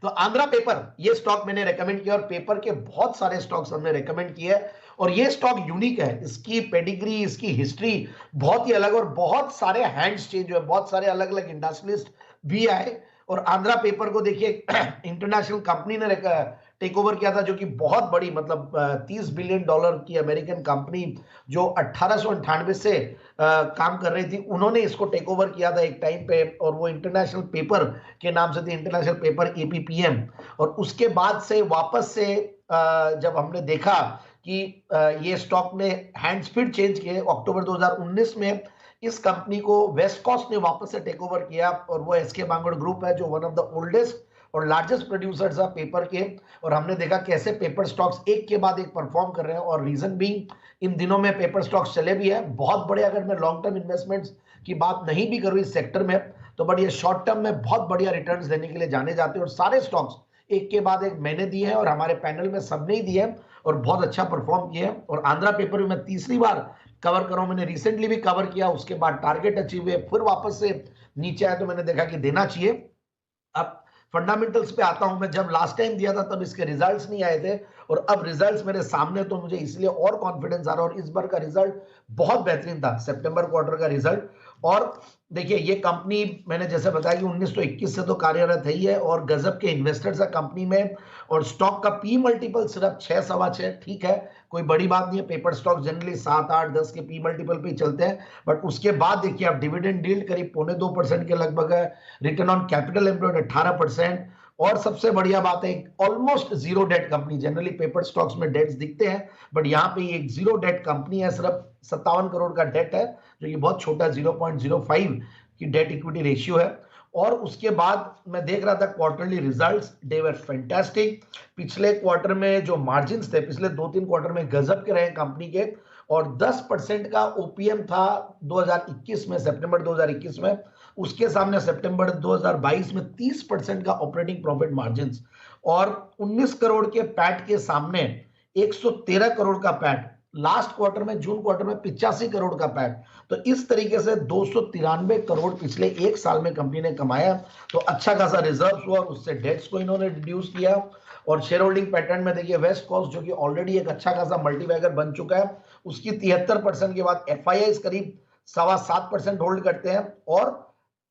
तो आंध्रा पेपर ये स्टॉक मैंने रेकमेंड किया, और पेपर के बहुत सारे स्टॉक्स हमने रेकमेंड किए, और ये स्टॉक यूनिक है, इसकी पेडिग्री, इसकी हिस्ट्री बहुत ही अलग, और बहुत सारे हैंड्स चेंज हुए, बहुत सारे अलग अलग इंडस्ट्रियलिस्ट भी आए। और आंध्रा पेपर को देखिए इंटरनेशनल कंपनी ने टेक ओवर किया था, जो कि बहुत बड़ी, मतलब $30 बिलियन की अमेरिकन कंपनी जो 1898 से काम कर रही थी, उन्होंने इसको टेक ओवर किया था एक टाइम पे, और वो इंटरनेशनल पेपर के नाम से थी, इंटरनेशनल पेपर APPM। और उसके बाद से वापस से जब हमने देखा कि ये स्टॉक ने हैंड्स फिर चेंज किए, अक्टूबर 2019 में इस कंपनी को वेस्ट कोस्ट ने वापस से टेक ओवर किया, और वो SK बांगड़ ग्रुप है, जो वन ऑफ द ओल्डेस्ट और लार्जेस्ट प्रोड्यूसर्स है पेपर के। और हमने देखा कैसे पेपर स्टॉक्स एक के बाद एक परफॉर्म कर रहे हैं, और रीजन बीइंग इन दिनों में पेपर स्टॉक्स चले भी है बहुत बड़े। अगर मैं लॉन्ग टर्म इन्वेस्टमेंट्स की बात नहीं भी करूं इस सेक्टर में, तो बट ये शॉर्ट टर्म में बहुत बढ़िया रिटर्न्स देने के लिए जाने जाते हैं, और सारे स्टॉक्स एक के बाद एक मैंने दिए हैं, और हमारे पैनल में सबने ही दिए हैं, और बहुत अच्छा परफॉर्म किए हैं। और आंध्रा पेपर भी मैं तीसरी बार कवर कर रहा हूं, मैंने रिसेंटली भी कवर किया, उसके बाद टारगेट अचीव हुए, फिर वापस से नीचे आया, तो मैंने देखा कि देना चाहिए। अब फंडामेंटल्स पे आता हूं, मैं जब लास्ट टाइम दिया था तब इसके रिजल्ट्स नहीं आए थे, और अब रिजल्ट्स मेरे सामने, तो मुझे इसलिए और कॉन्फिडेंस आ रहा है, और इस बार का रिजल्ट बहुत बेहतरीन था, सितंबर क्वार्टर का रिजल्ट। और देखिए ये कंपनी मैंने जैसे बताया कि 1921 से तो कार्यरत है ही है, और गजब के इन्वेस्टर्स है कंपनी में, और स्टॉक का पी मल्टीपल सिर्फ 6 सवा 6, ठीक है, कोई बड़ी बात नहीं है। पेपर स्टॉक जनरली 7, 8, 10 के पी मल्टीपल पे चलते हैं, बट उसके बाद देखिए आप डिविडेंड यील्ड करीब 2.25% के लगभग है, रिटर्न ऑन कैपिटल एम्प्लॉयड 18%, और सबसे बढ़िया बात है almost zero debt company. Generally paper stocks में डेट्स दिखते हैं, बट यहाँ पे एक जीरो डेट कंपनी है, सिर्फ 57 करोड़ का डेट है, जो कि बहुत छोटा 0.05 की डेट इक्विटी रेशियो है। और उसके बाद मैं देख रहा था क्वार्टरली रिजल्ट्स, दे वर फैंटास्टिक। पिछले क्वार्टर में जो मार्जिन्स थे, पिछले 2-3 क्वार्टर में गजब के रहे कंपनी के, और 10% का ओपीएम था 2021 में, सितंबर 2021 में, उसके सामने सितंबर 2022 में 30% का ऑपरेटिंग प्रॉफिट मार्जिन्स, और 19 करोड़ के पैट के सामने 113 करोड़ का पैट, लास्ट क्वार्टर में जून क्वार्टर में 85 करोड़ का पैट। तो इस तरीके से 293 करोड़ पिछले एक साल में कंपनी ने कमाया, तो अच्छा खासा रिजर्व हुआ, और उससे डेट्स को इन्होंने रिड्यूस किया। और शेयर होल्डिंग पैटर्न में देखिए वेस्ट कोस्ट, जो कि ऑलरेडी एक अच्छा खासा मल्टीबैगर बन चुका है, उसकी 73% के बाद FIIs करीब 7.25% होल्ड करते हैं, और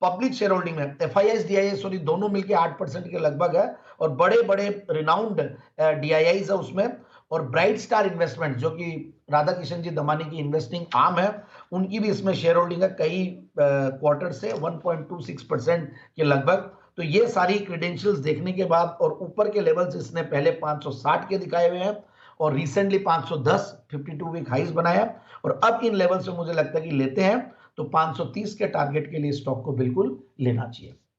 पब्लिक शेयर होल्डिंग में FIIs DIIs सॉरी दोनों मिलकर 8% के लगभग है, और बड़े बड़े रिनाउंड DIIs है उसमें। और ब्राइट स्टार इन्वेस्टमेंट, जो कि राधा किशन जी दमानी की इन्वेस्टिंग आर्म है, उनकी भी इसमें शेयर होल्डिंग है कई क्वार्टर से 1.26% के लगभग। तो ये सारी क्रेडेंशियल्स देखने के बाद, और ऊपर के लेवल्स इसने पहले 560 के दिखाए हुए हैं, और रिसेंटली 510 52 वीक हाइज बनाया, और अब इन लेवल से मुझे लगता है कि लेते हैं तो 530 के टारगेट के लिए स्टॉक को बिल्कुल लेना चाहिए।